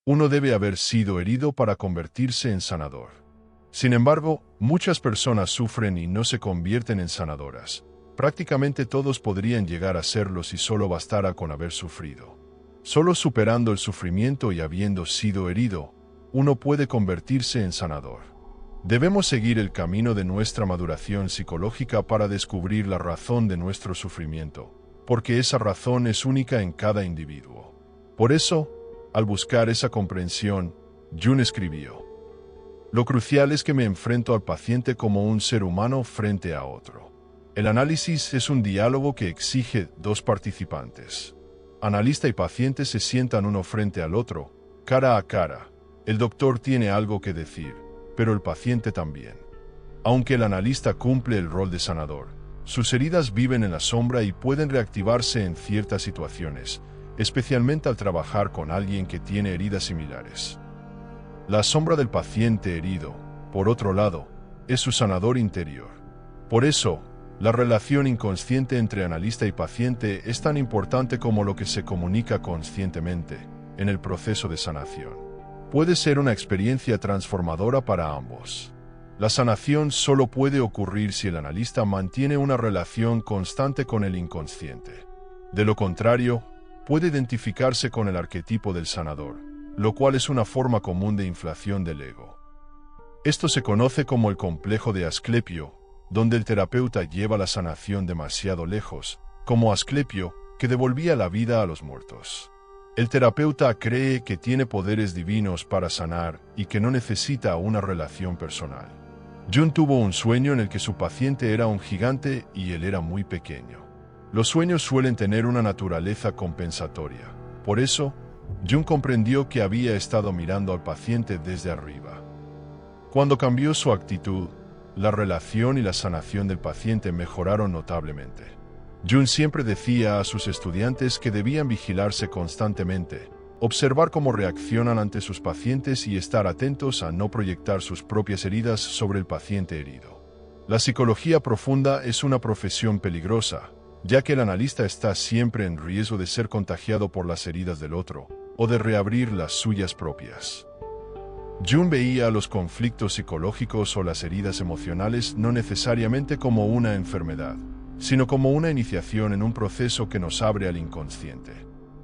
Uno debe haber sido herido para convertirse en sanador. Sin embargo, muchas personas sufren y no se convierten en sanadoras. Prácticamente todos podrían llegar a serlo si solo bastara con haber sufrido. Solo superando el sufrimiento y habiendo sido herido, uno puede convertirse en sanador. Debemos seguir el camino de nuestra maduración psicológica para descubrir la razón de nuestro sufrimiento, porque esa razón es única en cada individuo. Por eso, al buscar esa comprensión, Jung escribió: lo crucial es que me enfrento al paciente como un ser humano frente a otro. El análisis es un diálogo que exige dos participantes. Analista y paciente se sientan uno frente al otro, cara a cara. El doctor tiene algo que decir, pero el paciente también. Aunque el analista cumple el rol de sanador, sus heridas viven en la sombra y pueden reactivarse en ciertas situaciones, especialmente al trabajar con alguien que tiene heridas similares. La sombra del paciente herido, por otro lado, es su sanador interior. Por eso, la relación inconsciente entre analista y paciente es tan importante como lo que se comunica conscientemente en el proceso de sanación. Puede ser una experiencia transformadora para ambos. La sanación solo puede ocurrir si el analista mantiene una relación constante con el inconsciente. De lo contrario, puede identificarse con el arquetipo del sanador, lo cual es una forma común de inflación del ego. Esto se conoce como el complejo de Asclepio, donde el terapeuta lleva la sanación demasiado lejos, como Asclepio, que devolvía la vida a los muertos. El terapeuta cree que tiene poderes divinos para sanar y que no necesita una relación personal. Jung tuvo un sueño en el que su paciente era un gigante y él era muy pequeño. Los sueños suelen tener una naturaleza compensatoria. Por eso, Jung comprendió que había estado mirando al paciente desde arriba. Cuando cambió su actitud, la relación y la sanación del paciente mejoraron notablemente. Jung siempre decía a sus estudiantes que debían vigilarse constantemente, observar cómo reaccionan ante sus pacientes y estar atentos a no proyectar sus propias heridas sobre el paciente herido. La psicología profunda es una profesión peligrosa, ya que el analista está siempre en riesgo de ser contagiado por las heridas del otro, o de reabrir las suyas propias. Jung veía los conflictos psicológicos o las heridas emocionales no necesariamente como una enfermedad, sino como una iniciación en un proceso que nos abre al inconsciente.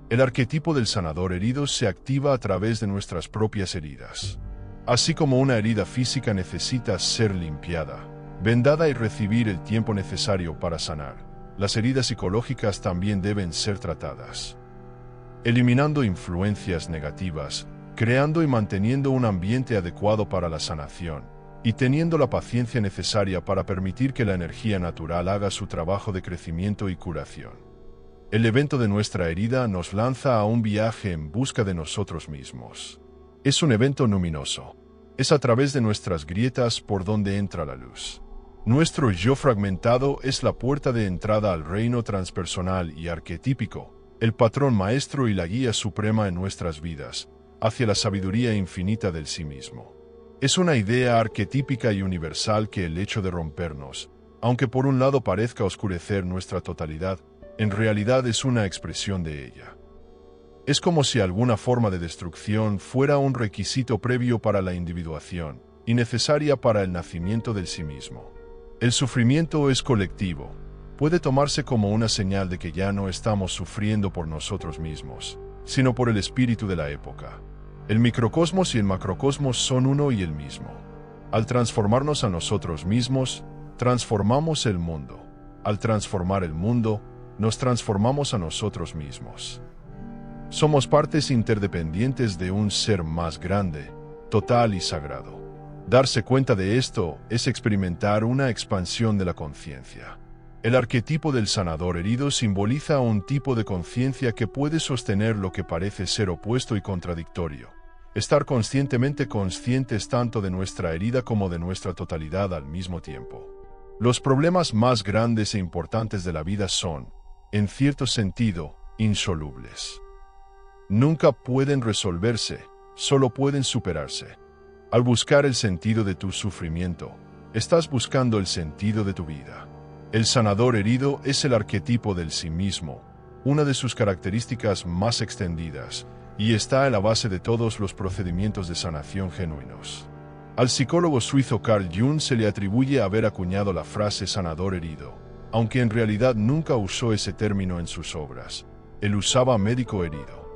El arquetipo del sanador herido se activa a través de nuestras propias heridas. Así como una herida física necesita ser limpiada, vendada y recibir el tiempo necesario para sanar, las heridas psicológicas también deben ser tratadas. Eliminando influencias negativas, creando y manteniendo un ambiente adecuado para la sanación, y teniendo la paciencia necesaria para permitir que la energía natural haga su trabajo de crecimiento y curación. El evento de nuestra herida nos lanza a un viaje en busca de nosotros mismos. Es un evento luminoso. Es a través de nuestras grietas por donde entra la luz. Nuestro yo fragmentado es la puerta de entrada al reino transpersonal y arquetípico, el patrón maestro y la guía suprema en nuestras vidas, hacia la sabiduría infinita del sí mismo. Es una idea arquetípica y universal que el hecho de rompernos, aunque por un lado parezca oscurecer nuestra totalidad, en realidad es una expresión de ella. Es como si alguna forma de destrucción fuera un requisito previo para la individuación y necesaria para el nacimiento del sí mismo. El sufrimiento es colectivo. Puede tomarse como una señal de que ya no estamos sufriendo por nosotros mismos, sino por el espíritu de la época. El microcosmos y el macrocosmos son uno y el mismo. Al transformarnos a nosotros mismos, transformamos el mundo. Al transformar el mundo, nos transformamos a nosotros mismos. Somos partes interdependientes de un ser más grande, total y sagrado. Darse cuenta de esto es experimentar una expansión de la conciencia. El arquetipo del sanador herido simboliza un tipo de conciencia que puede sostener lo que parece ser opuesto y contradictorio. Estar conscientemente conscientes tanto de nuestra herida como de nuestra totalidad al mismo tiempo. Los problemas más grandes e importantes de la vida son, en cierto sentido, insolubles. Nunca pueden resolverse, solo pueden superarse. Al buscar el sentido de tu sufrimiento, estás buscando el sentido de tu vida. El sanador herido es el arquetipo del sí mismo, una de sus características más extendidas, y está en la base de todos los procedimientos de sanación genuinos. Al psicólogo suizo Carl Jung se le atribuye haber acuñado la frase sanador herido, aunque en realidad nunca usó ese término en sus obras. Él usaba médico herido.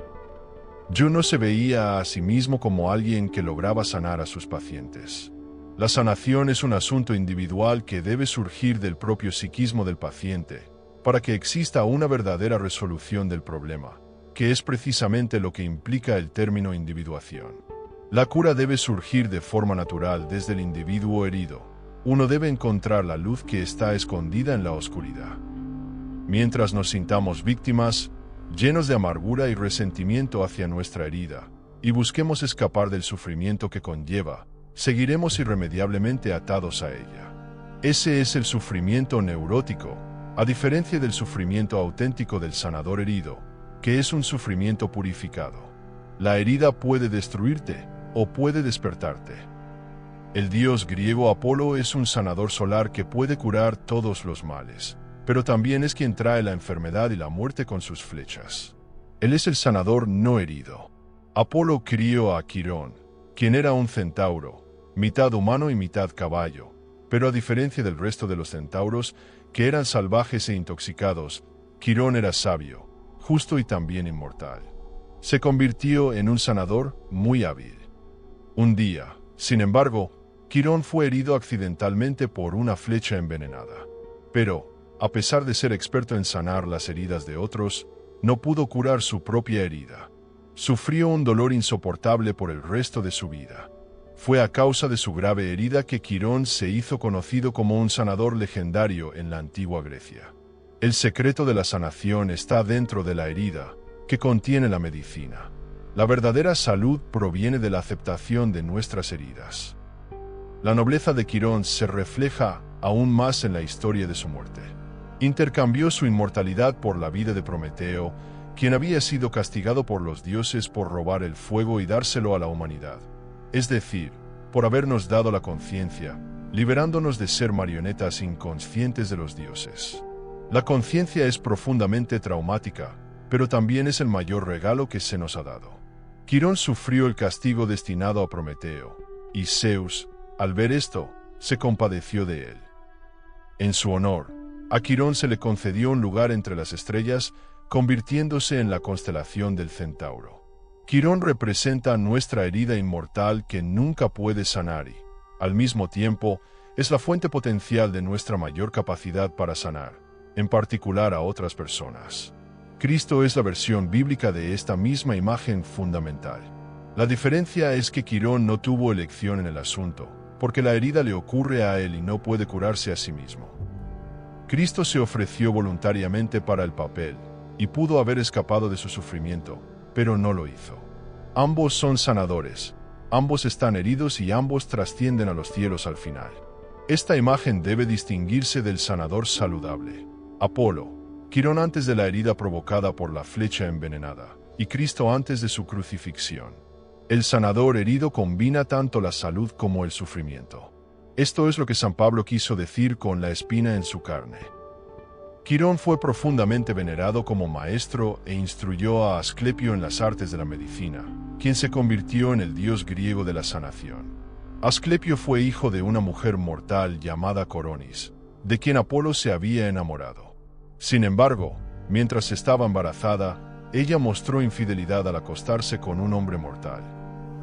Jung no se veía a sí mismo como alguien que lograba sanar a sus pacientes. La sanación es un asunto individual que debe surgir del propio psiquismo del paciente, para que exista una verdadera resolución del problema, que es precisamente lo que implica el término individuación. La cura debe surgir de forma natural desde el individuo herido. Uno debe encontrar la luz que está escondida en la oscuridad. Mientras nos sintamos víctimas, llenos de amargura y resentimiento hacia nuestra herida, y busquemos escapar del sufrimiento que conlleva, seguiremos irremediablemente atados a ella. Ese es el sufrimiento neurótico, a diferencia del sufrimiento auténtico del sanador herido, que es un sufrimiento purificado. La herida puede destruirte o puede despertarte. El dios griego Apolo es un sanador solar que puede curar todos los males, pero también es quien trae la enfermedad y la muerte con sus flechas. Él es el sanador no herido. Apolo crió a Quirón, quien era un centauro, mitad humano y mitad caballo, pero a diferencia del resto de los centauros, que eran salvajes e intoxicados, Quirón era sabio, justo y también inmortal. Se convirtió en un sanador muy hábil. Un día, sin embargo, Quirón fue herido accidentalmente por una flecha envenenada. Pero, a pesar de ser experto en sanar las heridas de otros, no pudo curar su propia herida. Sufrió un dolor insoportable por el resto de su vida. Fue a causa de su grave herida que Quirón se hizo conocido como un sanador legendario en la antigua Grecia. El secreto de la sanación está dentro de la herida, que contiene la medicina. La verdadera salud proviene de la aceptación de nuestras heridas. La nobleza de Quirón se refleja aún más en la historia de su muerte. Intercambió su inmortalidad por la vida de Prometeo, quien había sido castigado por los dioses por robar el fuego y dárselo a la humanidad. Es decir, por habernos dado la conciencia, liberándonos de ser marionetas inconscientes de los dioses. La conciencia es profundamente traumática, pero también es el mayor regalo que se nos ha dado. Quirón sufrió el castigo destinado a Prometeo, y Zeus, al ver esto, se compadeció de él. En su honor, a Quirón se le concedió un lugar entre las estrellas, convirtiéndose en la constelación del Centauro. Quirón representa nuestra herida inmortal que nunca puede sanar y, al mismo tiempo, es la fuente potencial de nuestra mayor capacidad para sanar, en particular a otras personas. Cristo es la versión bíblica de esta misma imagen fundamental. La diferencia es que Quirón no tuvo elección en el asunto, porque la herida le ocurre a él y no puede curarse a sí mismo. Cristo se ofreció voluntariamente para el papel, y pudo haber escapado de su sufrimiento, pero no lo hizo. Ambos son sanadores, ambos están heridos y ambos trascienden a los cielos al final. Esta imagen debe distinguirse del sanador saludable. Apolo, Quirón antes de la herida provocada por la flecha envenenada, y Cristo antes de su crucifixión. El sanador herido combina tanto la salud como el sufrimiento. Esto es lo que San Pablo quiso decir con la espina en su carne. Quirón fue profundamente venerado como maestro e instruyó a Asclepio en las artes de la medicina, quien se convirtió en el dios griego de la sanación. Asclepio fue hijo de una mujer mortal llamada Coronis, de quien Apolo se había enamorado. Sin embargo, mientras estaba embarazada, ella mostró infidelidad al acostarse con un hombre mortal.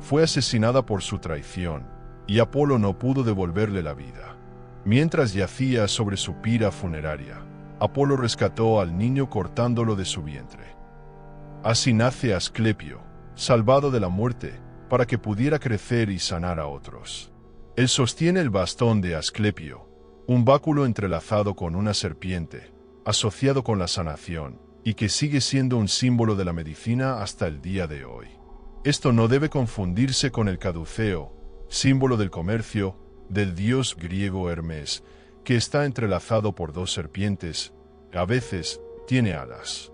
Fue asesinada por su traición, y Apolo no pudo devolverle la vida. Mientras yacía sobre su pira funeraria, Apolo rescató al niño cortándolo de su vientre. Así nace Asclepio, salvado de la muerte, para que pudiera crecer y sanar a otros. Él sostiene el bastón de Asclepio, un báculo entrelazado con una serpiente, asociado con la sanación, y que sigue siendo un símbolo de la medicina hasta el día de hoy. Esto no debe confundirse con el caduceo, símbolo del comercio, del dios griego Hermes, que está entrelazado por dos serpientes, a veces tiene alas.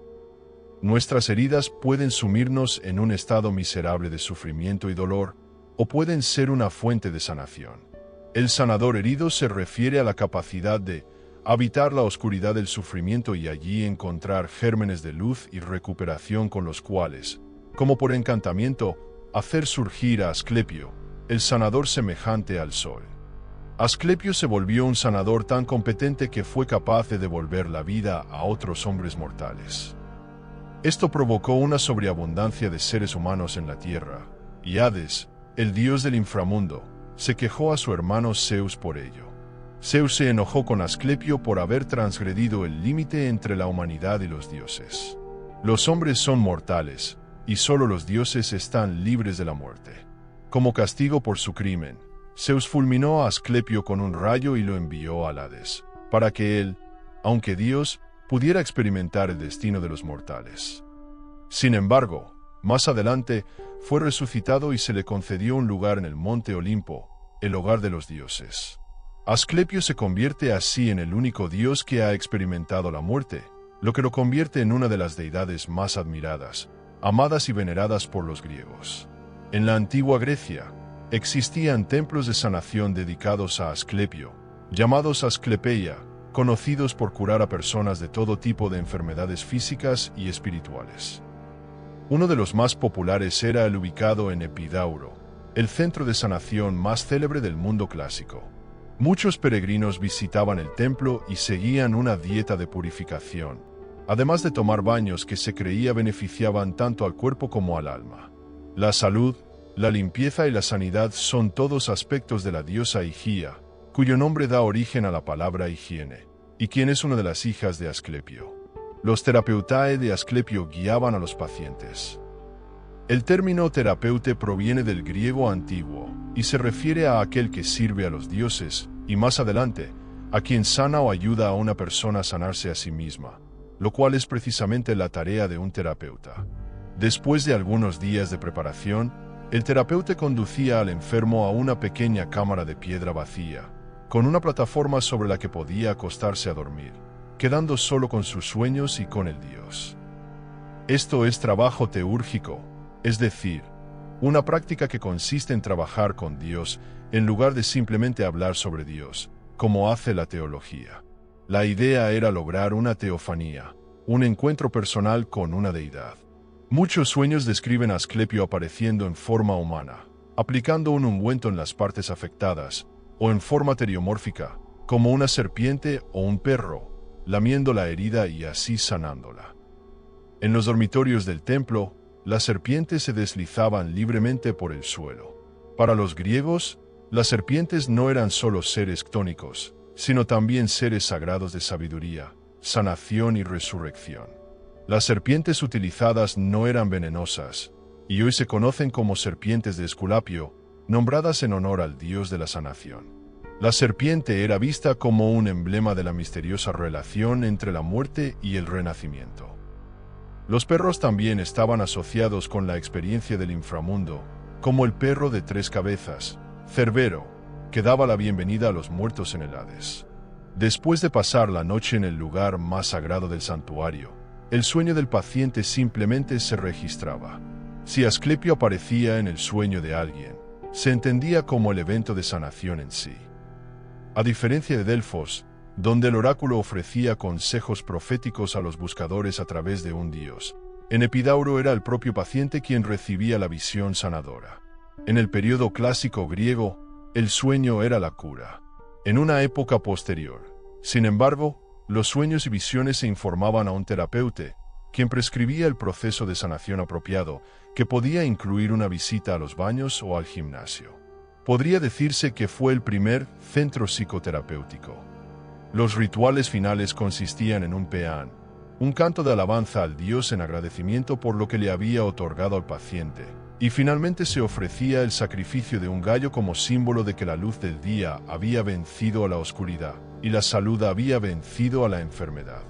Nuestras heridas pueden sumirnos en un estado miserable de sufrimiento y dolor, o pueden ser una fuente de sanación. El sanador herido se refiere a la capacidad de habitar la oscuridad del sufrimiento y allí encontrar gérmenes de luz y recuperación con los cuales como por encantamiento, hacer surgir a Asclepio, el sanador semejante al sol. Asclepio se volvió un sanador tan competente que fue capaz de devolver la vida a otros hombres mortales. Esto provocó una sobreabundancia de seres humanos en la tierra, y Hades, el dios del inframundo, se quejó a su hermano Zeus por ello. Zeus se enojó con Asclepio por haber transgredido el límite entre la humanidad y los dioses. Los hombres son mortales, y solo los dioses están libres de la muerte. Como castigo por su crimen, Zeus fulminó a Asclepio con un rayo y lo envió al Hades, para que él, aunque Dios, pudiera experimentar el destino de los mortales. Sin embargo, más adelante, fue resucitado y se le concedió un lugar en el monte Olimpo, el hogar de los dioses. Asclepio se convierte así en el único dios que ha experimentado la muerte, lo que lo convierte en una de las deidades más admiradas, amadas y veneradas por los griegos. En la antigua Grecia, existían templos de sanación dedicados a Asclepio, llamados Asclepeia, conocidos por curar a personas de todo tipo de enfermedades físicas y espirituales. Uno de los más populares era el ubicado en Epidauro, el centro de sanación más célebre del mundo clásico. Muchos peregrinos visitaban el templo y seguían una dieta de purificación, además de tomar baños que se creía beneficiaban tanto al cuerpo como al alma. La salud, la limpieza y la sanidad son todos aspectos de la diosa Higia, cuyo nombre da origen a la palabra higiene, y quien es una de las hijas de Asclepio. Los terapeutae de Asclepio guiaban a los pacientes. El término terapeute proviene del griego antiguo y se refiere a aquel que sirve a los dioses, y más adelante, a quien sana o ayuda a una persona a sanarse a sí misma, lo cual es precisamente la tarea de un terapeuta. Después de algunos días de preparación, el terapeuta conducía al enfermo a una pequeña cámara de piedra vacía, con una plataforma sobre la que podía acostarse a dormir, quedando solo con sus sueños y con el dios. Esto es trabajo teúrgico, es decir, una práctica que consiste en trabajar con Dios en lugar de simplemente hablar sobre Dios, como hace la teología. La idea era lograr una teofanía, un encuentro personal con una deidad. Muchos sueños describen a Asclepio apareciendo en forma humana, aplicando un ungüento en las partes afectadas, o en forma teriomórfica, como una serpiente o un perro, lamiendo la herida y así sanándola. En los dormitorios del templo, las serpientes se deslizaban libremente por el suelo. Para los griegos, las serpientes no eran solo seres ctónicos, sino también seres sagrados de sabiduría, sanación y resurrección. Las serpientes utilizadas no eran venenosas, y hoy se conocen como serpientes de Esculapio, nombradas en honor al dios de la sanación. La serpiente era vista como un emblema de la misteriosa relación entre la muerte y el renacimiento. Los perros también estaban asociados con la experiencia del inframundo, como el perro de 3 cabezas, Cerbero, que daba la bienvenida a los muertos en el Hades. Después de pasar la noche en el lugar más sagrado del santuario, el sueño del paciente simplemente se registraba. Si Asclepio aparecía en el sueño de alguien, se entendía como el evento de sanación en sí. A diferencia de Delfos, donde el oráculo ofrecía consejos proféticos a los buscadores a través de un dios, en Epidauro era el propio paciente quien recibía la visión sanadora. En el período clásico griego, el sueño era la cura. En una época posterior, sin embargo, los sueños y visiones se informaban a un terapeuta, quien prescribía el proceso de sanación apropiado, que podía incluir una visita a los baños o al gimnasio. Podría decirse que fue el primer centro psicoterapéutico. Los rituales finales consistían en un peán, un canto de alabanza al dios en agradecimiento por lo que le había otorgado al paciente, y finalmente se ofrecía el sacrificio de un gallo como símbolo de que la luz del día había vencido a la oscuridad y la salud había vencido a la enfermedad.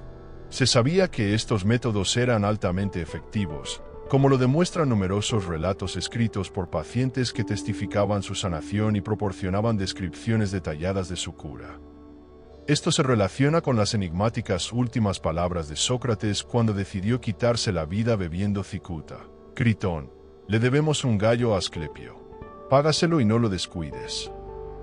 Se sabía que estos métodos eran altamente efectivos, como lo demuestran numerosos relatos escritos por pacientes que testificaban su sanación y proporcionaban descripciones detalladas de su cura. Esto se relaciona con las enigmáticas últimas palabras de Sócrates cuando decidió quitarse la vida bebiendo cicuta. Critón, le debemos un gallo a Asclepio. Págaselo y no lo descuides.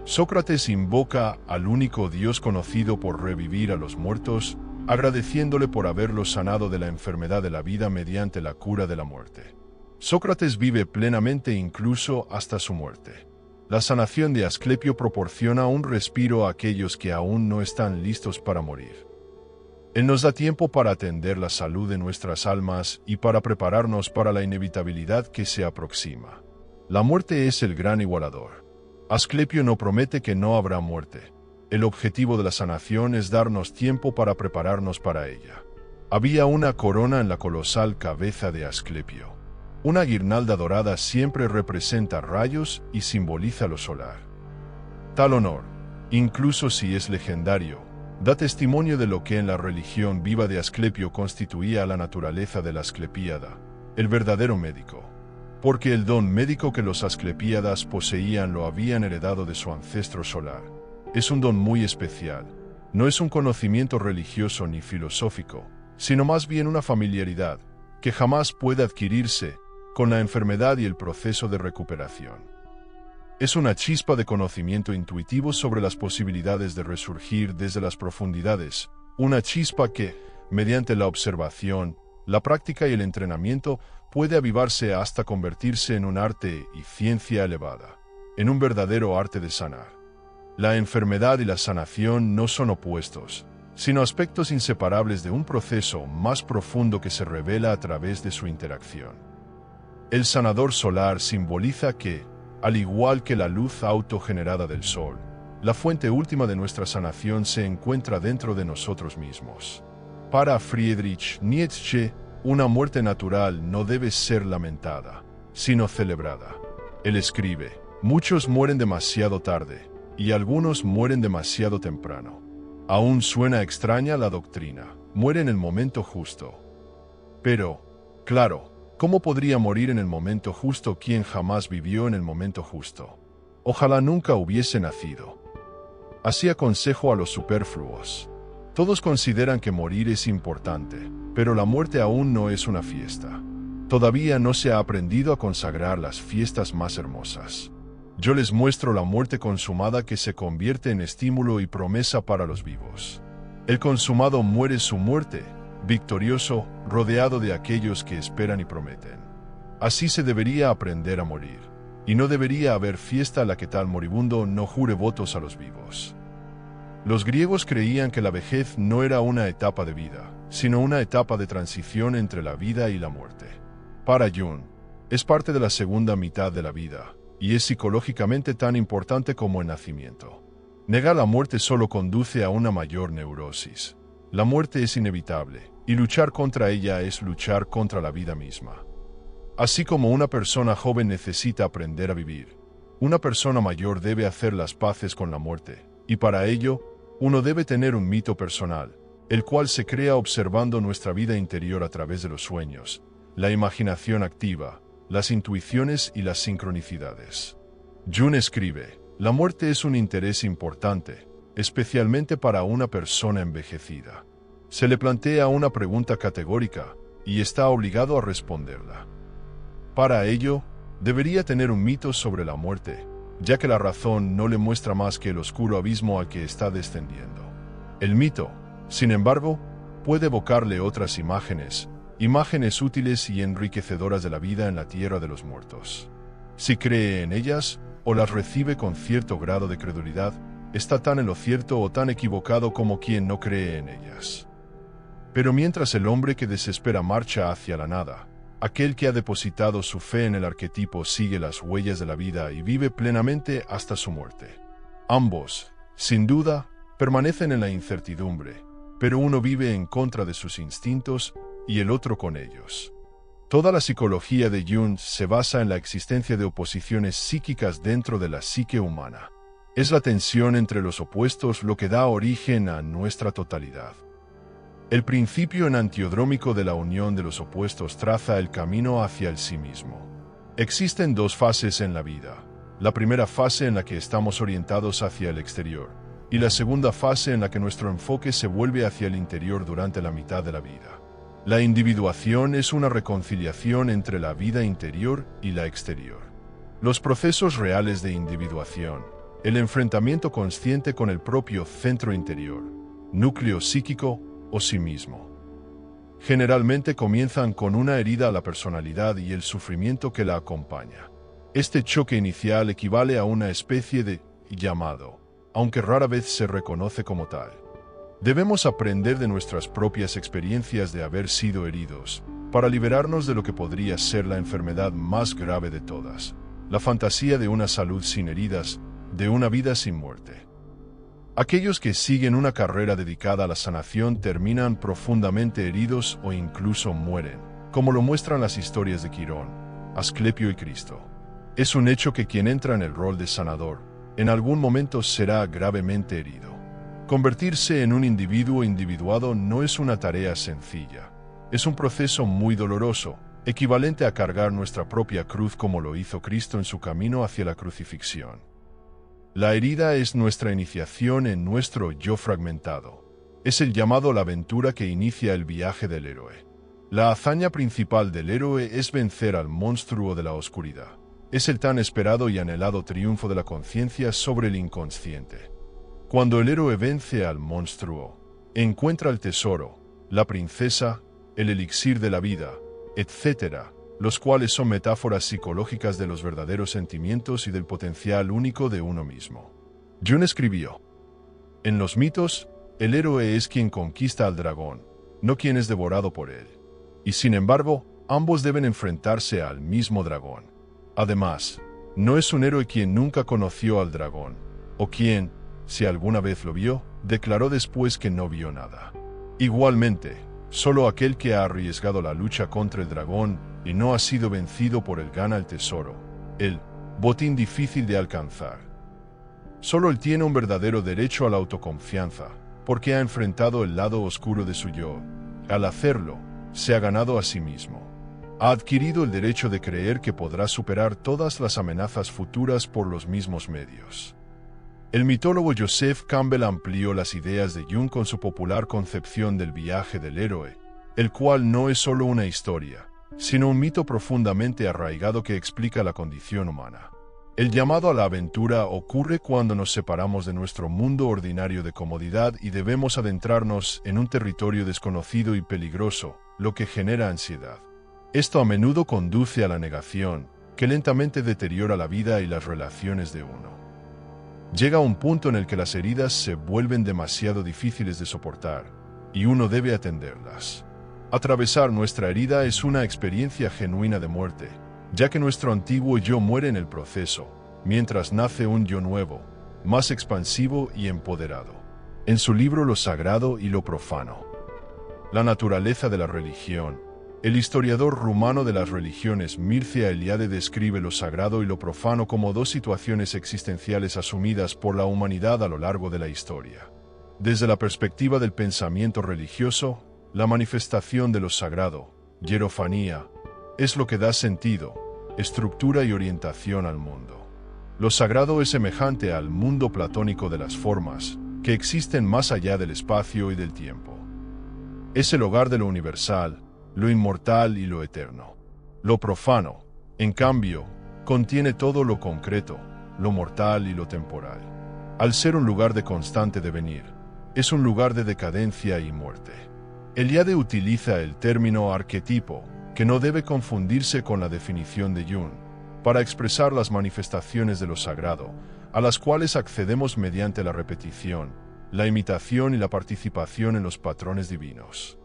Sócrates invoca al único Dios conocido por revivir a los muertos, agradeciéndole por haberlos sanado de la enfermedad de la vida mediante la cura de la muerte. Sócrates vive plenamente incluso hasta su muerte. La sanación de Asclepio proporciona un respiro a aquellos que aún no están listos para morir. Él nos da tiempo para atender la salud de nuestras almas y para prepararnos para la inevitabilidad que se aproxima. La muerte es el gran igualador. Asclepio no promete que no habrá muerte. El objetivo de la sanación es darnos tiempo para prepararnos para ella. Había una corona en la colosal cabeza de Asclepio. Una guirnalda dorada siempre representa rayos y simboliza lo solar. Tal honor, incluso si es legendario, da testimonio de lo que en la religión viva de Asclepio constituía la naturaleza de la Asclepíada, el verdadero médico. Porque el don médico que los Asclepíadas poseían lo habían heredado de su ancestro solar. Es un don muy especial. No es un conocimiento religioso ni filosófico, sino más bien una familiaridad que jamás puede adquirirse con la enfermedad y el proceso de recuperación. Es una chispa de conocimiento intuitivo sobre las posibilidades de resurgir desde las profundidades, una chispa que, mediante la observación, la práctica y el entrenamiento, puede avivarse hasta convertirse en un arte y ciencia elevada, en un verdadero arte de sanar. La enfermedad y la sanación no son opuestos, sino aspectos inseparables de un proceso más profundo que se revela a través de su interacción. El sanador solar simboliza que, al igual que la luz autogenerada del sol, la fuente última de nuestra sanación se encuentra dentro de nosotros mismos. Para Friedrich Nietzsche, una muerte natural no debe ser lamentada, sino celebrada. Él escribe: muchos mueren demasiado tarde, y algunos mueren demasiado temprano. Aún suena extraña la doctrina, muere en el momento justo. Pero, claro, ¿cómo podría morir en el momento justo quien jamás vivió en el momento justo? Ojalá nunca hubiese nacido. Así aconsejo a los superfluos. Todos consideran que morir es importante, pero la muerte aún no es una fiesta. Todavía no se ha aprendido a consagrar las fiestas más hermosas. Yo les muestro la muerte consumada que se convierte en estímulo y promesa para los vivos. El consumado muere su muerte, victorioso, rodeado de aquellos que esperan y prometen. Así se debería aprender a morir, y no debería haber fiesta a la que tal moribundo no jure votos a los vivos. Los griegos creían que la vejez no era una etapa de vida, sino una etapa de transición entre la vida y la muerte. Para Jung, es parte de la segunda mitad de la vida, y es psicológicamente tan importante como el nacimiento. Negar la muerte solo conduce a una mayor neurosis. La muerte es inevitable, y luchar contra ella es luchar contra la vida misma. Así como una persona joven necesita aprender a vivir, una persona mayor debe hacer las paces con la muerte, y para ello, uno debe tener un mito personal, el cual se crea observando nuestra vida interior a través de los sueños, la imaginación activa, las intuiciones y las sincronicidades. Jung escribe: la muerte es un interés importante, especialmente para una persona envejecida. Se le plantea una pregunta categórica, y está obligado a responderla. Para ello, debería tener un mito sobre la muerte, ya que la razón no le muestra más que el oscuro abismo al que está descendiendo. El mito, sin embargo, puede evocarle otras imágenes útiles y enriquecedoras de la vida en la tierra de los muertos. Si cree en ellas, o las recibe con cierto grado de credulidad, está tan en lo cierto o tan equivocado como quien no cree en ellas. Pero mientras el hombre que desespera marcha hacia la nada, aquel que ha depositado su fe en el arquetipo sigue las huellas de la vida y vive plenamente hasta su muerte. Ambos, sin duda, permanecen en la incertidumbre, pero uno vive en contra de sus instintos y el otro con ellos. Toda la psicología de Jung se basa en la existencia de oposiciones psíquicas dentro de la psique humana. Es la tensión entre los opuestos lo que da origen a nuestra totalidad. El principio enantiodrómico de la unión de los opuestos traza el camino hacia el sí mismo. Existen dos fases en la vida: la primera fase en la que estamos orientados hacia el exterior, y la segunda fase en la que nuestro enfoque se vuelve hacia el interior durante la mitad de la vida. La individuación es una reconciliación entre la vida interior y la exterior. Los procesos reales de individuación, el enfrentamiento consciente con el propio centro interior, núcleo psíquico o sí mismo, Generalmente comienzan con una herida a la personalidad y el sufrimiento que la acompaña. Este choque inicial equivale a una especie de llamado, aunque rara vez se reconoce como tal. Debemos aprender de nuestras propias experiencias de haber sido heridos, para liberarnos de lo que podría ser la enfermedad más grave de todas, la fantasía de una salud sin heridas, de una vida sin muerte. Aquellos que siguen una carrera dedicada a la sanación terminan profundamente heridos o incluso mueren, como lo muestran las historias de Quirón, Asclepio y Cristo. Es un hecho que quien entra en el rol de sanador, en algún momento será gravemente herido. Convertirse en un individuo individuado no es una tarea sencilla. Es un proceso muy doloroso, equivalente a cargar nuestra propia cruz como lo hizo Cristo en su camino hacia la crucifixión. La herida es nuestra iniciación en nuestro yo fragmentado. Es el llamado a la aventura que inicia el viaje del héroe. La hazaña principal del héroe es vencer al monstruo de la oscuridad. Es el tan esperado y anhelado triunfo de la conciencia sobre el inconsciente. Cuando el héroe vence al monstruo, encuentra el tesoro, la princesa, el elixir de la vida, etc., los cuales son metáforas psicológicas de los verdaderos sentimientos y del potencial único de uno mismo. Jung escribió: en los mitos, el héroe es quien conquista al dragón, no quien es devorado por él. Y sin embargo, ambos deben enfrentarse al mismo dragón. Además, no es un héroe quien nunca conoció al dragón, o quien, si alguna vez lo vio, declaró después que no vio nada. Igualmente, solo aquel que ha arriesgado la lucha contra el dragón y no ha sido vencido por él gana el tesoro, el botín difícil de alcanzar. Solo él tiene un verdadero derecho a la autoconfianza, porque ha enfrentado el lado oscuro de su yo. Al hacerlo, se ha ganado a sí mismo. Ha adquirido el derecho de creer que podrá superar todas las amenazas futuras por los mismos medios. El mitólogo Joseph Campbell amplió las ideas de Jung con su popular concepción del viaje del héroe, el cual no es solo una historia, sino un mito profundamente arraigado que explica la condición humana. El llamado a la aventura ocurre cuando nos separamos de nuestro mundo ordinario de comodidad y debemos adentrarnos en un territorio desconocido y peligroso, lo que genera ansiedad. Esto a menudo conduce a la negación, que lentamente deteriora la vida y las relaciones de uno. Llega un punto en el que las heridas se vuelven demasiado difíciles de soportar, y uno debe atenderlas. Atravesar nuestra herida es una experiencia genuina de muerte, ya que nuestro antiguo yo muere en el proceso, mientras nace un yo nuevo, más expansivo y empoderado. En su libro Lo sagrado y lo profano, la naturaleza de la religión, el historiador rumano de las religiones Mircea Eliade describe lo sagrado y lo profano como dos situaciones existenciales asumidas por la humanidad a lo largo de la historia. Desde la perspectiva del pensamiento religioso, la manifestación de lo sagrado, hierofanía, es lo que da sentido, estructura y orientación al mundo. Lo sagrado es semejante al mundo platónico de las formas, que existen más allá del espacio y del tiempo. Es el hogar de lo universal, lo inmortal y lo eterno. Lo profano, en cambio, contiene todo lo concreto, lo mortal y lo temporal. Al ser un lugar de constante devenir, es un lugar de decadencia y muerte. Eliade utiliza el término arquetipo, que no debe confundirse con la definición de Jung, para expresar las manifestaciones de lo sagrado, a las cuales accedemos mediante la repetición, la imitación y la participación en los patrones divinos.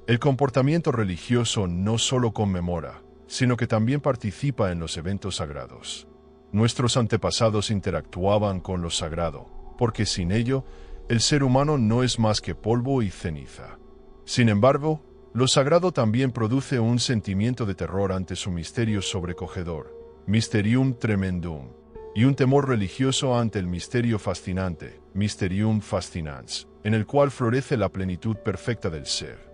El comportamiento religioso no solo conmemora, sino que también participa en los eventos sagrados. Nuestros antepasados interactuaban con lo sagrado, porque sin ello, el ser humano no es más que polvo y ceniza. Sin embargo, lo sagrado también produce un sentimiento de terror ante su misterio sobrecogedor, Mysterium Tremendum, y un temor religioso ante el misterio fascinante, Mysterium Fascinans, en el cual florece la plenitud perfecta del ser.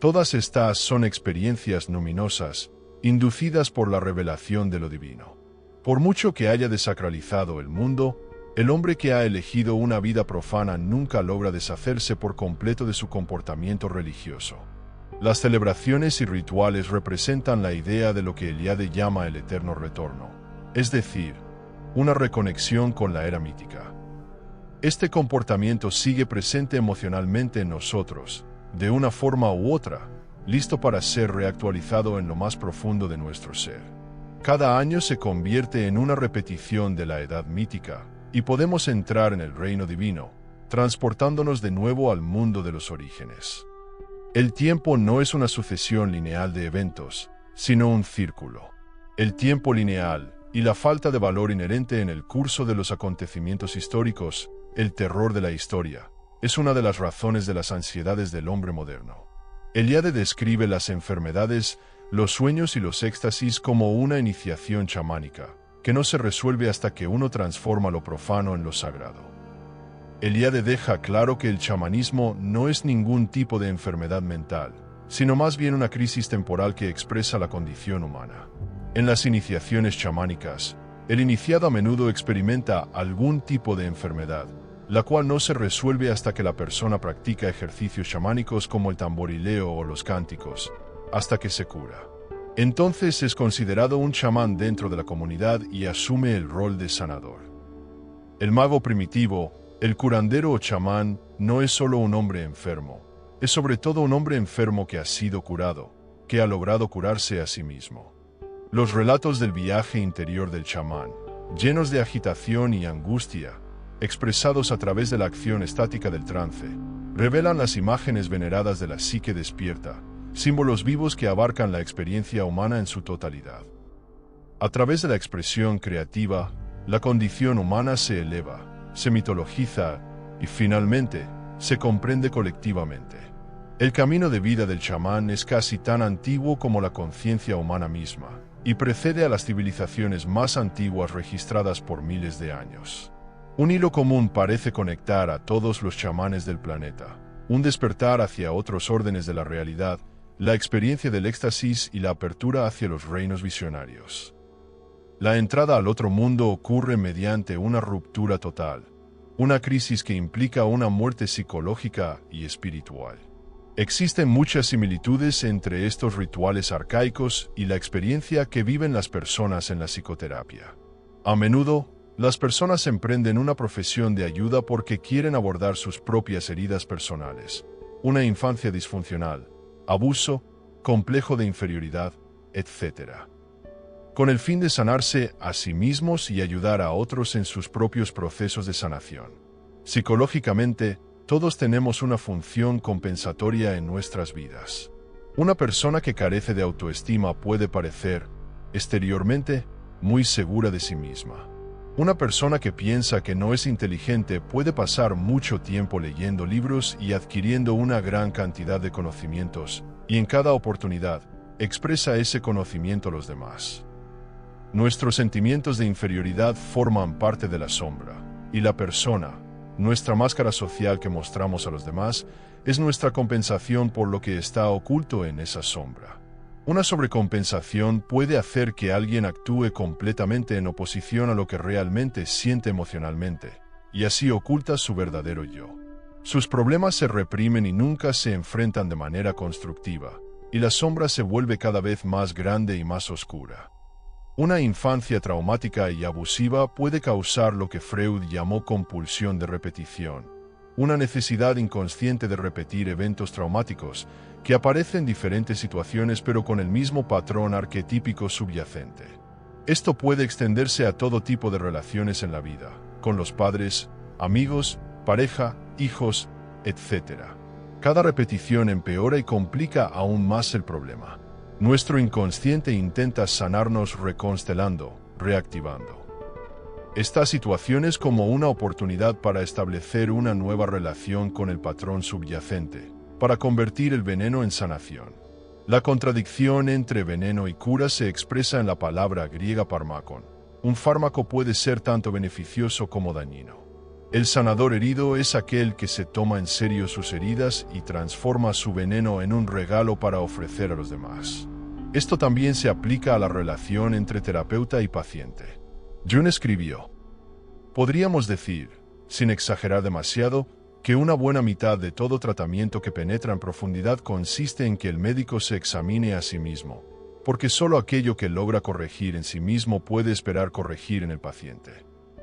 Todas estas son experiencias luminosas, inducidas por la revelación de lo divino. Por mucho que haya desacralizado el mundo, el hombre que ha elegido una vida profana nunca logra deshacerse por completo de su comportamiento religioso. Las celebraciones y rituales representan la idea de lo que Eliade llama el eterno retorno, es decir, una reconexión con la era mítica. Este comportamiento sigue presente emocionalmente en nosotros, de una forma u otra, listo para ser reactualizado en lo más profundo de nuestro ser. Cada año se convierte en una repetición de la edad mítica, y podemos entrar en el reino divino, transportándonos de nuevo al mundo de los orígenes. El tiempo no es una sucesión lineal de eventos, sino un círculo. El tiempo lineal y la falta de valor inherente en el curso de los acontecimientos históricos, el terror de la historia, es una de las razones de las ansiedades del hombre moderno. Eliade describe las enfermedades, los sueños y los éxtasis como una iniciación chamánica, que no se resuelve hasta que uno transforma lo profano en lo sagrado. Eliade deja claro que el chamanismo no es ningún tipo de enfermedad mental, sino más bien una crisis temporal que expresa la condición humana. En las iniciaciones chamánicas, el iniciado a menudo experimenta algún tipo de enfermedad, la cual no se resuelve hasta que la persona practica ejercicios chamánicos como el tamborileo o los cánticos, hasta que se cura. Entonces es considerado un chamán dentro de la comunidad y asume el rol de sanador. El mago primitivo, el curandero o chamán, no es solo un hombre enfermo, es sobre todo un hombre enfermo que ha sido curado, que ha logrado curarse a sí mismo. Los relatos del viaje interior del chamán, llenos de agitación y angustia, expresados a través de la acción estática del trance, revelan las imágenes veneradas de la psique despierta, símbolos vivos que abarcan la experiencia humana en su totalidad. A través de la expresión creativa, la condición humana se eleva, se mitologiza y, finalmente, se comprende colectivamente. El camino de vida del chamán es casi tan antiguo como la conciencia humana misma, y precede a las civilizaciones más antiguas registradas por miles de años. Un hilo común parece conectar a todos los chamanes del planeta, un despertar hacia otros órdenes de la realidad, la experiencia del éxtasis y la apertura hacia los reinos visionarios. La entrada al otro mundo ocurre mediante una ruptura total, una crisis que implica una muerte psicológica y espiritual. Existen muchas similitudes entre estos rituales arcaicos y la experiencia que viven las personas en la psicoterapia. A menudo, las personas emprenden una profesión de ayuda porque quieren abordar sus propias heridas personales, una infancia disfuncional, abuso, complejo de inferioridad, etc., con el fin de sanarse a sí mismos y ayudar a otros en sus propios procesos de sanación. Psicológicamente, todos tenemos una función compensatoria en nuestras vidas. Una persona que carece de autoestima puede parecer, exteriormente, muy segura de sí misma. Una persona que piensa que no es inteligente puede pasar mucho tiempo leyendo libros y adquiriendo una gran cantidad de conocimientos, y en cada oportunidad, expresa ese conocimiento a los demás. Nuestros sentimientos de inferioridad forman parte de la sombra, y la persona, nuestra máscara social que mostramos a los demás, es nuestra compensación por lo que está oculto en esa sombra. Una sobrecompensación puede hacer que alguien actúe completamente en oposición a lo que realmente siente emocionalmente, y así oculta su verdadero yo. Sus problemas se reprimen y nunca se enfrentan de manera constructiva, y la sombra se vuelve cada vez más grande y más oscura. Una infancia traumática y abusiva puede causar lo que Freud llamó compulsión de repetición, una necesidad inconsciente de repetir eventos traumáticos que aparecen en diferentes situaciones pero con el mismo patrón arquetípico subyacente. Esto puede extenderse a todo tipo de relaciones en la vida, con los padres, amigos, pareja, hijos, etc. Cada repetición empeora y complica aún más el problema. Nuestro inconsciente intenta sanarnos reconstelando, reactivando estas situaciones como una oportunidad para establecer una nueva relación con el patrón subyacente, para convertir el veneno en sanación. La contradicción entre veneno y cura se expresa en la palabra griega fármakon. Un fármaco puede ser tanto beneficioso como dañino. El sanador herido es aquel que se toma en serio sus heridas y transforma su veneno en un regalo para ofrecer a los demás. Esto también se aplica a la relación entre terapeuta y paciente. Jung escribió: podríamos decir, sin exagerar demasiado, que una buena mitad de todo tratamiento que penetra en profundidad consiste en que el médico se examine a sí mismo, porque solo aquello que logra corregir en sí mismo puede esperar corregir en el paciente.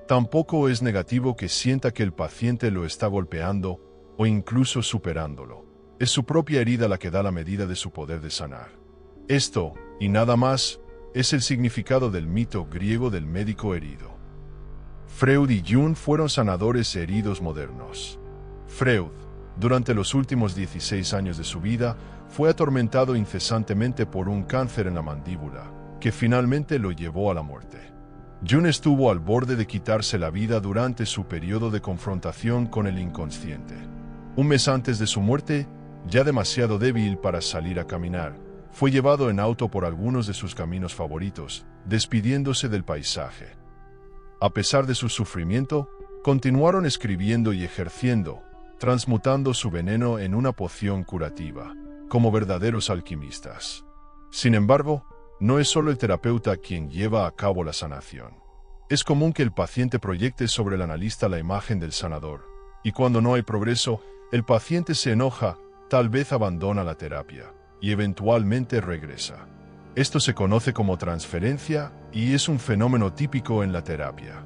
Tampoco es negativo que sienta que el paciente lo está golpeando o incluso superándolo. Es su propia herida la que da la medida de su poder de sanar. Esto, y nada más, es el significado del mito griego del médico herido. Freud y Jung fueron sanadores heridos modernos. Freud, durante los últimos 16 años de su vida, fue atormentado incesantemente por un cáncer en la mandíbula, que finalmente lo llevó a la muerte. Jung estuvo al borde de quitarse la vida durante su periodo de confrontación con el inconsciente. Un mes antes de su muerte, ya demasiado débil para salir a caminar, fue llevado en auto por algunos de sus caminos favoritos, despidiéndose del paisaje. A pesar de su sufrimiento, continuaron escribiendo y ejerciendo, transmutando su veneno en una poción curativa, como verdaderos alquimistas. Sin embargo, no es solo el terapeuta quien lleva a cabo la sanación. Es común que el paciente proyecte sobre el analista la imagen del sanador, y cuando no hay progreso, el paciente se enoja, tal vez abandona la terapia, y eventualmente regresa. Esto se conoce como transferencia y es un fenómeno típico en la terapia.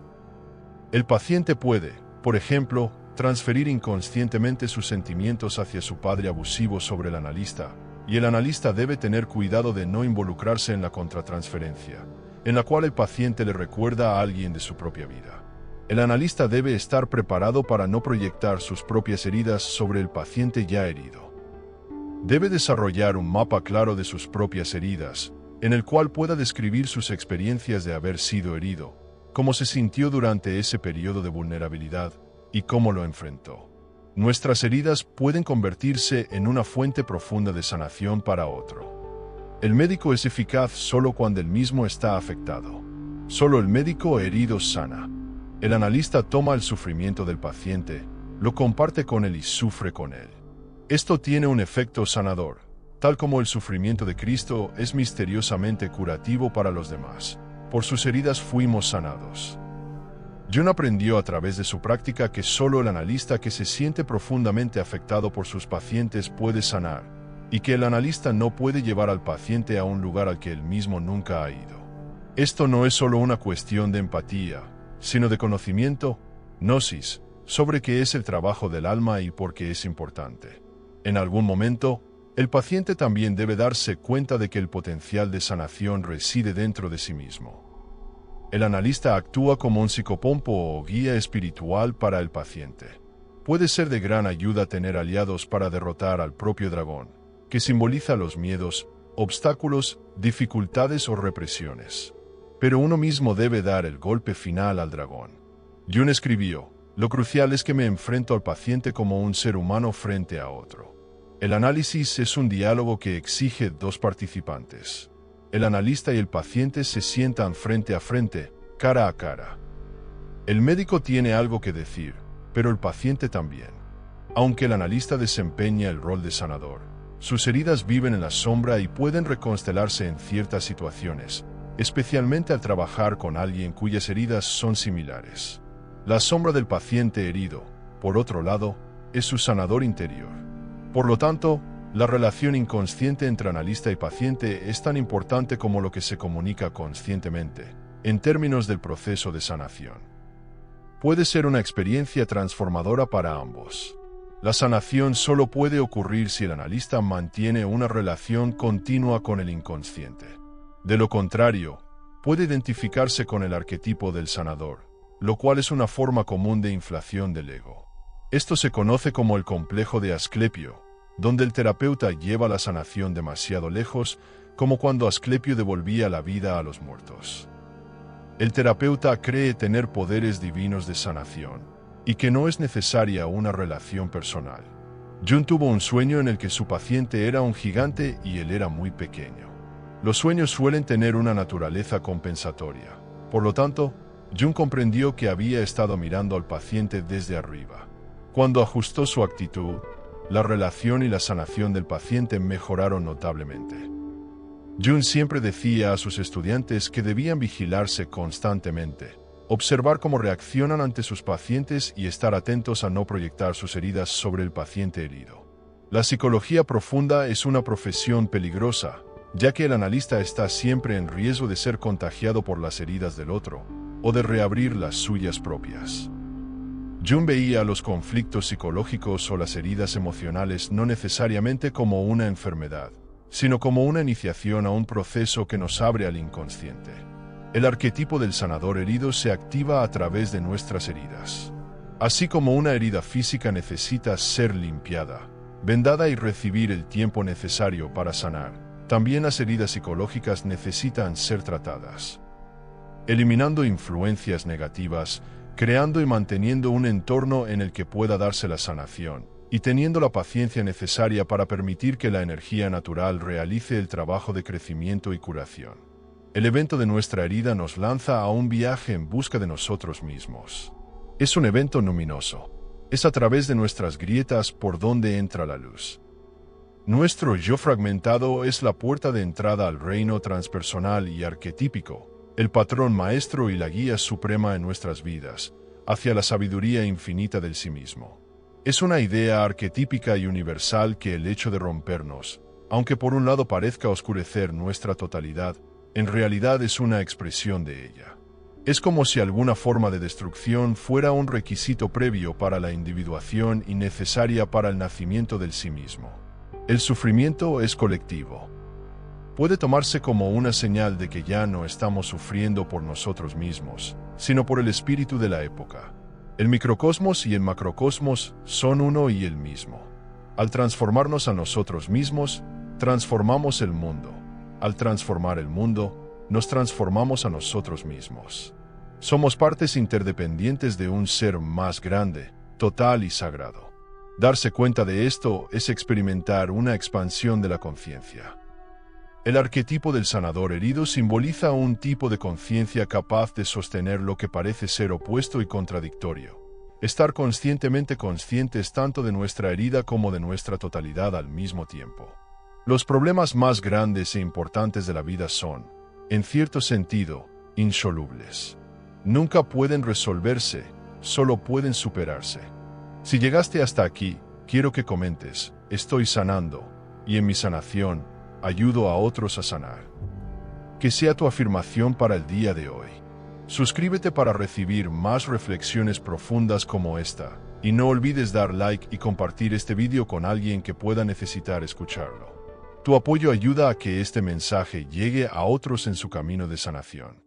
El paciente puede, por ejemplo, transferir inconscientemente sus sentimientos hacia su padre abusivo sobre el analista, y el analista debe tener cuidado de no involucrarse en la contratransferencia, en la cual el paciente le recuerda a alguien de su propia vida. El analista debe estar preparado para no proyectar sus propias heridas sobre el paciente ya herido. Debe desarrollar un mapa claro de sus propias heridas, en el cual pueda describir sus experiencias de haber sido herido, cómo se sintió durante ese periodo de vulnerabilidad y cómo lo enfrentó. Nuestras heridas pueden convertirse en una fuente profunda de sanación para otro. El médico es eficaz solo cuando el mismo está afectado. Solo el médico herido sana. El analista toma el sufrimiento del paciente, lo comparte con él y sufre con él. Esto tiene un efecto sanador, tal como el sufrimiento de Cristo es misteriosamente curativo para los demás. Por sus heridas fuimos sanados. Jung aprendió a través de su práctica que solo el analista que se siente profundamente afectado por sus pacientes puede sanar, y que el analista no puede llevar al paciente a un lugar al que él mismo nunca ha ido. Esto no es solo una cuestión de empatía, sino de conocimiento, gnosis, sobre qué es el trabajo del alma y por qué es importante. En algún momento, el paciente también debe darse cuenta de que el potencial de sanación reside dentro de sí mismo. El analista actúa como un psicopompo o guía espiritual para el paciente. Puede ser de gran ayuda tener aliados para derrotar al propio dragón, que simboliza los miedos, obstáculos, dificultades o represiones. Pero uno mismo debe dar el golpe final al dragón. Jung escribió: "Lo crucial es que me enfrento al paciente como un ser humano frente a otro". El análisis es un diálogo que exige dos participantes. El analista y el paciente se sientan frente a frente, cara a cara. El médico tiene algo que decir, pero el paciente también. Aunque el analista desempeña el rol de sanador, sus heridas viven en la sombra y pueden reconstelarse en ciertas situaciones, especialmente al trabajar con alguien cuyas heridas son similares. La sombra del paciente herido, por otro lado, es su sanador interior. Por lo tanto, la relación inconsciente entre analista y paciente es tan importante como lo que se comunica conscientemente, en términos del proceso de sanación. Puede ser una experiencia transformadora para ambos. La sanación solo puede ocurrir si el analista mantiene una relación continua con el inconsciente. De lo contrario, puede identificarse con el arquetipo del sanador, lo cual es una forma común de inflación del ego. Esto se conoce como el complejo de Asclepio, donde el terapeuta lleva la sanación demasiado lejos, como cuando Asclepio devolvía la vida a los muertos. El terapeuta cree tener poderes divinos de sanación, y que no es necesaria una relación personal. Jung tuvo un sueño en el que su paciente era un gigante y él era muy pequeño. Los sueños suelen tener una naturaleza compensatoria. Por lo tanto, Jung comprendió que había estado mirando al paciente desde arriba. Cuando ajustó su actitud, la relación y la sanación del paciente mejoraron notablemente. Jung siempre decía a sus estudiantes que debían vigilarse constantemente, observar cómo reaccionan ante sus pacientes y estar atentos a no proyectar sus heridas sobre el paciente herido. La psicología profunda es una profesión peligrosa, ya que el analista está siempre en riesgo de ser contagiado por las heridas del otro, o de reabrir las suyas propias. Jung veía los conflictos psicológicos o las heridas emocionales no necesariamente como una enfermedad, sino como una iniciación a un proceso que nos abre al inconsciente. El arquetipo del sanador herido se activa a través de nuestras heridas. Así como una herida física necesita ser limpiada, vendada y recibir el tiempo necesario para sanar, también las heridas psicológicas necesitan ser tratadas. Eliminando influencias negativas, creando y manteniendo un entorno en el que pueda darse la sanación, y teniendo la paciencia necesaria para permitir que la energía natural realice el trabajo de crecimiento y curación. El evento de nuestra herida nos lanza a un viaje en busca de nosotros mismos. Es un evento luminoso. Es a través de nuestras grietas por donde entra la luz. Nuestro yo fragmentado es la puerta de entrada al reino transpersonal y arquetípico, el patrón maestro y la guía suprema en nuestras vidas, hacia la sabiduría infinita del sí mismo. Es una idea arquetípica y universal que el hecho de rompernos, aunque por un lado parezca oscurecer nuestra totalidad, en realidad es una expresión de ella. Es como si alguna forma de destrucción fuera un requisito previo para la individuación y necesaria para el nacimiento del sí mismo. El sufrimiento es colectivo. Puede tomarse como una señal de que ya no estamos sufriendo por nosotros mismos, sino por el espíritu de la época. El microcosmos y el macrocosmos son uno y el mismo. Al transformarnos a nosotros mismos, transformamos el mundo. Al transformar el mundo, nos transformamos a nosotros mismos. Somos partes interdependientes de un ser más grande, total y sagrado. Darse cuenta de esto es experimentar una expansión de la conciencia. El arquetipo del sanador herido simboliza un tipo de conciencia capaz de sostener lo que parece ser opuesto y contradictorio. Estar conscientemente conscientes tanto de nuestra herida como de nuestra totalidad al mismo tiempo. Los problemas más grandes e importantes de la vida son, en cierto sentido, insolubles. Nunca pueden resolverse, solo pueden superarse. Si llegaste hasta aquí, quiero que comentes, estoy sanando, y en mi sanación, ayudo a otros a sanar. Que sea tu afirmación para el día de hoy. Suscríbete para recibir más reflexiones profundas como esta, y no olvides dar like y compartir este vídeo con alguien que pueda necesitar escucharlo. Tu apoyo ayuda a que este mensaje llegue a otros en su camino de sanación.